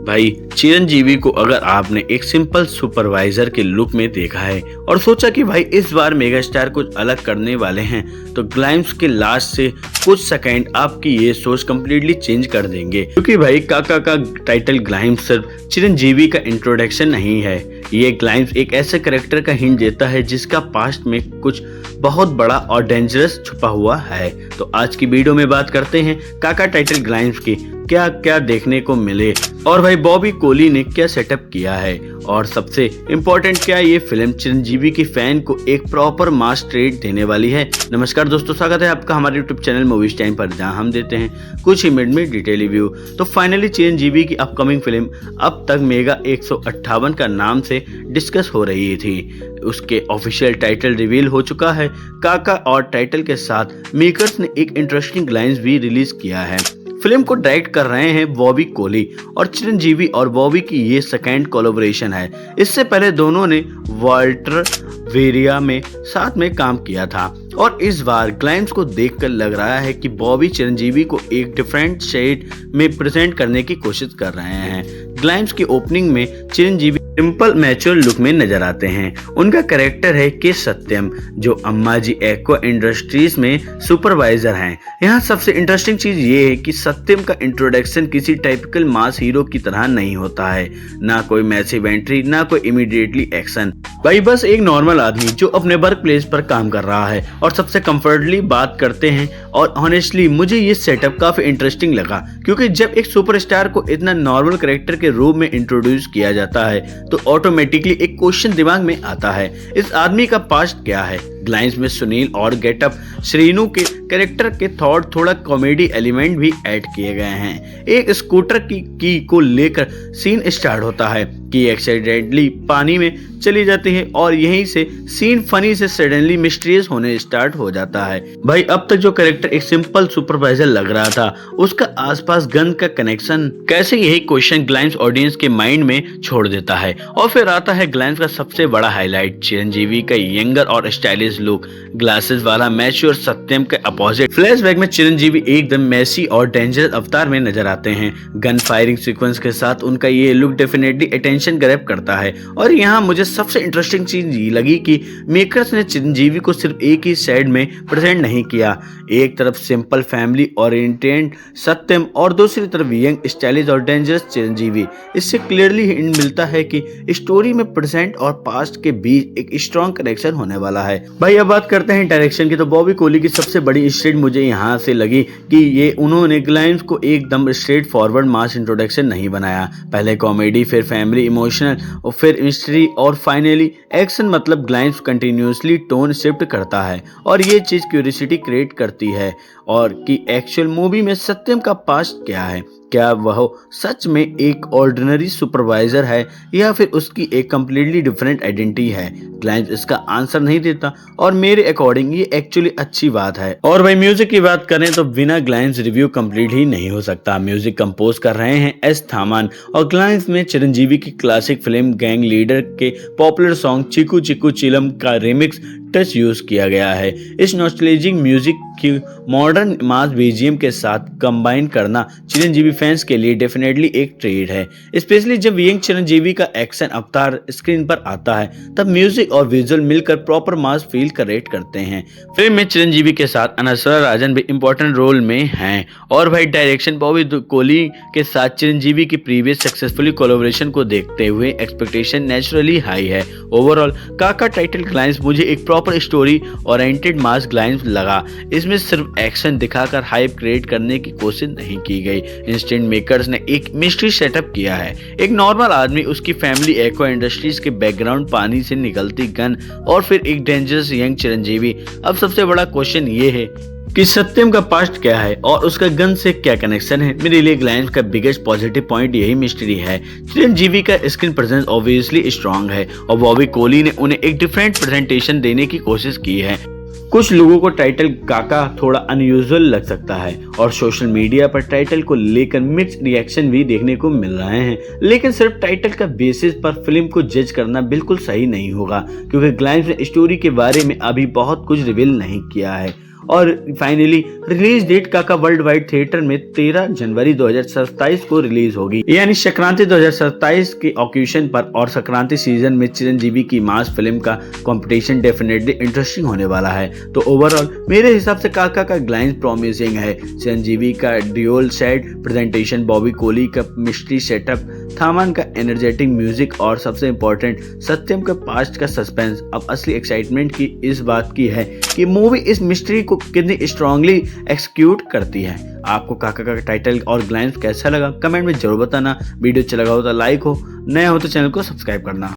भाई चिरंजीवी को अगर आपने एक सिंपल सुपरवाइजर के लुक में देखा है और सोचा कि भाई इस बार मेगास्टार कुछ अलग करने वाले हैं, तो ग्लाइम्स के लास्ट से कुछ सेकंड आपकी ये सोच कंप्लीटली चेंज कर देंगे। क्योंकि भाई काका का टाइटल ग्लाइम्स सिर्फ चिरंजीवी का इंट्रोडक्शन नहीं है, ये ग्लाइम्स एक ऐसे कैरेक्टर का हिंट देता है जिसका पास्ट में कुछ बहुत बड़ा और डेंजरस छुपा हुआ है। तो आज की वीडियो में बात करते हैं काका टाइटल ग्लाइम्स की क्या क्या देखने को मिले और भाई बॉबी कोली ने क्या सेटअप किया है, और सबसे इम्पोर्टेंट क्या ये फिल्म चिरंजीवी की फैन को एक प्रॉपर मास ट्रीट देने वाली है। नमस्कार दोस्तों, स्वागत है आपका हमारे यूट्यूब चैनल मूवीज टाइम पर, जहां हम देते हैं कुछ ही मिनट में डिटेल रिव्यू। तो फाइनली चिरंजीवी की अपकमिंग फिल्म अब तक मेगा 158 का नाम से डिस्कस हो रही थी। उसके ऑफिशियल टाइटल रिवील हो चुका है काका, और टाइटल के साथ मेकर्स ने एक इंटरेस्टिंग लाइंस भी रिलीज किया है। फिल्म को डायरेक्ट कर रहे हैं बॉबी कोली, और चिरंजीवी और बॉबी की ये सेकंड कोलैबोरेशन है। इससे पहले दोनों ने वाल्टर वेरिया में साथ में काम किया था, और इस बार ग्लाइम्स को देखकर लग रहा है कि बॉबी चिरंजीवी को एक डिफरेंट शेड में प्रेजेंट करने की कोशिश कर रहे हैं। ग्लाइम्स की ओपनिंग में चिरंजीवी सिंपल मैच्योर लुक में नजर आते हैं। उनका कैरेक्टर है के सत्यम, जो अम्माजी एक्वा इंडस्ट्रीज में सुपरवाइजर हैं। यहाँ सबसे इंटरेस्टिंग चीज ये है कि सत्यम का इंट्रोडक्शन किसी टाइपिकल मास हीरो की तरह नहीं होता है, ना कोई मैसिव एंट्री, ना कोई इमीडिएटली एक्शन। भाई बस एक नॉर्मल आदमी जो अपने वर्क प्लेस पर काम कर रहा है और सबसे कंफर्टेबली बात करते हैं। और ऑनेस्टली मुझे ये सेटअप काफी इंटरेस्टिंग लगा, क्योंकि जब एक सुपरस्टार को इतना नॉर्मल कैरेक्टर के रूप में इंट्रोड्यूस किया जाता है तो ऑटोमेटिकली एक क्वेश्चन दिमाग में आता है, इस आदमी का पास्ट क्या है। ग्लाइम्स में सुनील और गेटअप श्रीनु के कैरेक्टर के थॉट थोड़ा कॉमेडी एलिमेंट भी ऐड किए गए हैं। एक स्कूटर की को लेकर सीन स्टार्ट होता है कि एक्सीडेंटली पानी में चली जाती है, और यहीं से सीन फनी से सडनली मिस्टीरियस होने स्टार्ट हो जाता है। भाई अब तक जो कैरेक्टर एक सिंपल सुपरवाइजर लग रहा था, उसका आसपास गन का कनेक्शन कैसे, यही क्वेश्चन ग्लाइम्स ऑडियंस के माइंड में छोड़ देता है। और फिर आता है ग्लाइम्स का सबसे बड़ा हाईलाइट, चिरंजीवी का यंगर और स्टाइलिश लुक, ग्लासेस वाला मैच्योर सत्यम के अपोजिट। फ्लैशबैक में चिरंजीवी एकदम मैसी और डेंजरस अवतार में नजर आते हैं। गन फायरिंग सीक्वेंस के साथ उनका ये लुक डेफिनेटली अटेंशन ग्रैब करता है। और यहाँ मुझे सबसे इंटरेस्टिंग चीज ये लगी कि मेकर्स ने चिरंजीवी को सिर्फ एक ही साइड में प्रेजेंट नहीं किया, एक तरफ सिंपल फैमिली ओरिएंटेड सत्यम और दूसरी तरफ यंग स्टाइलिश और डेंजरस चिरंजीवी। इससे क्लियरली हिंट मिलता है कि स्टोरी में प्रेजेंट और पास्ट के बीच एक स्ट्रॉन्ग कनेक्शन होने वाला है। भाई अब बात करते हैं डायरेक्शन की, तो बॉबी कोली की सबसे बड़ी स्ट्रेट मुझे यहाँ से लगी कि ये उन्होंने ग्लाइम्स को एकदम स्ट्रेट फॉरवर्ड मास इंट्रोडक्शन नहीं बनाया। पहले कॉमेडी, फिर फैमिली, इमोशनल, और फिर मिस्ट्री, और फाइनली एक्शन। मतलब ग्लाइम्स कंटिन्यूसली टोन शिफ्ट करता है, और ये चीज क्यूरियोसिटी क्रिएट करती है और कि एक्चुअल मूवी में सत्यम का पास्ट क्या है, क्या वह सच में एक ऑर्डिनरी सुपरवाइजर है या फिर उसकी एक कंप्लीटली डिफरेंट आइडेंटिटी है। ग्लाइम्स इसका आंसर नहीं देता, और मेरे अकॉर्डिंग ये एक्चुअली अच्छी बात है। और भाई म्यूजिक की बात करें तो बिना ग्लाइम्स रिव्यू कंप्लीट ही नहीं हो सकता। म्यूजिक कंपोज कर रहे हैं एस थामान, और ग्लाइम्स में चिरंजीवी की क्लासिक फिल्म गैंग लीडर के पॉपुलर सॉन्ग चिकू चिकू चिलम का रिमिक्स टच यूज किया गया है। इस नॉस्टैल्जिक म्यूजिक की मॉडर्न मास बीजीएम के साथ कंबाइन करना चिरंजीवी फैंस के लिए डेफिनेटली एक ट्रीट है, स्पेशली जब यंग चिरंजीवी का एक्शन अवतार स्क्रीन पर आता है। तब म्यूजिक और विजुअल मिलकर प्रॉपर मास फील क्रिएट करते हैं। फिल्म में चिरंजीवी के साथ अनसरा राजन भी इंपॉर्टेंट रोल में हैं। और भाई डायरेक्शन बॉबी कोली के साथ चिरंजीवी की प्रीवियस सक्सेसफुली कोलैबोरेशन को देखते हुए एक्सपेक्टेशन नेचुरली हाई है। ओवरऑल काका टाइटल ग्लाइम्स मुझे एक प्रॉपर स्टोरी ओरिएंटेड मास ग्लाइम्स लगा। इसमें सिर्फ एक्शन दिखाकर हाइप क्रिएट करने की कोशिश नहीं की गई। इंस्टेंट मेकर्स ने एक मिस्ट्री सेटअप किया है। एक नॉर्मल आदमी, उसकी फैमिली, एक्वा इंडस्ट्रीज के बैकग्राउंड, पानी से निकलती गन, और फिर एक डेंजरस यंग चिरंजीवी। अब सबसे बड़ा क्वेश्चन ये है कि सत्यम का पास्ट क्या है और उसका गन से क्या कनेक्शन है। मेरे लिए ग्लाइम्स का बिगेस्ट पॉजिटिव पॉइंट यही मिस्ट्री है। चिरंजीवी का स्क्रीन प्रेजेंस ऑब्वियसली स्ट्रांग है, और बॉबी कोली ने उन्हें एक डिफरेंट प्रेजेंटेशन देने की कोशिश की है। कुछ लोगों को टाइटल काका थोड़ा अनयूजुअल लग सकता है, और सोशल मीडिया पर टाइटल को लेकर मिक्स्ड रिएक्शन भी देखने को मिल रहे हैं। लेकिन सिर्फ टाइटल का बेसिस पर फिल्म को जज करना बिल्कुल सही नहीं होगा, क्योंकि ग्लाइम्स ने स्टोरी के बारे में अभी बहुत कुछ रिवील नहीं किया है। और फाइनली रिलीज डेट काका वर्ल्ड वाइड थिएटर में 13 जनवरी 2027 को रिलीज होगी, यानी संक्रांति 2027 के ऑक्यूशन पर। और संक्रांति सीजन में चिरंजीवी की मास फिल्म का कंपटीशन डेफिनेटली इंटरेस्टिंग होने वाला है। तो ओवरऑल मेरे हिसाब से काका का ग्लाइंस प्रॉमिसिंग है। चिरंजीवी का dual set presentation, Bobby Kohli का मिस्ट्री सेटअप, थामन का एनर्जेटिक म्यूजिक और सबसे इम्पोर्टेंट सत्यम का पास्ट का सस्पेंस। अब असली एक्साइटमेंट की इस बात की है कि मूवी इस मिस्ट्री को कितनी स्ट्रांगली एक्सिक्यूट करती है। आपको काका का टाइटल और ग्लाइंस कैसा लगा कमेंट में जरूर बताना। वीडियो अच्छा लगा हो तो लाइक हो, नया हो तो चैनल को सब्सक्राइब करना।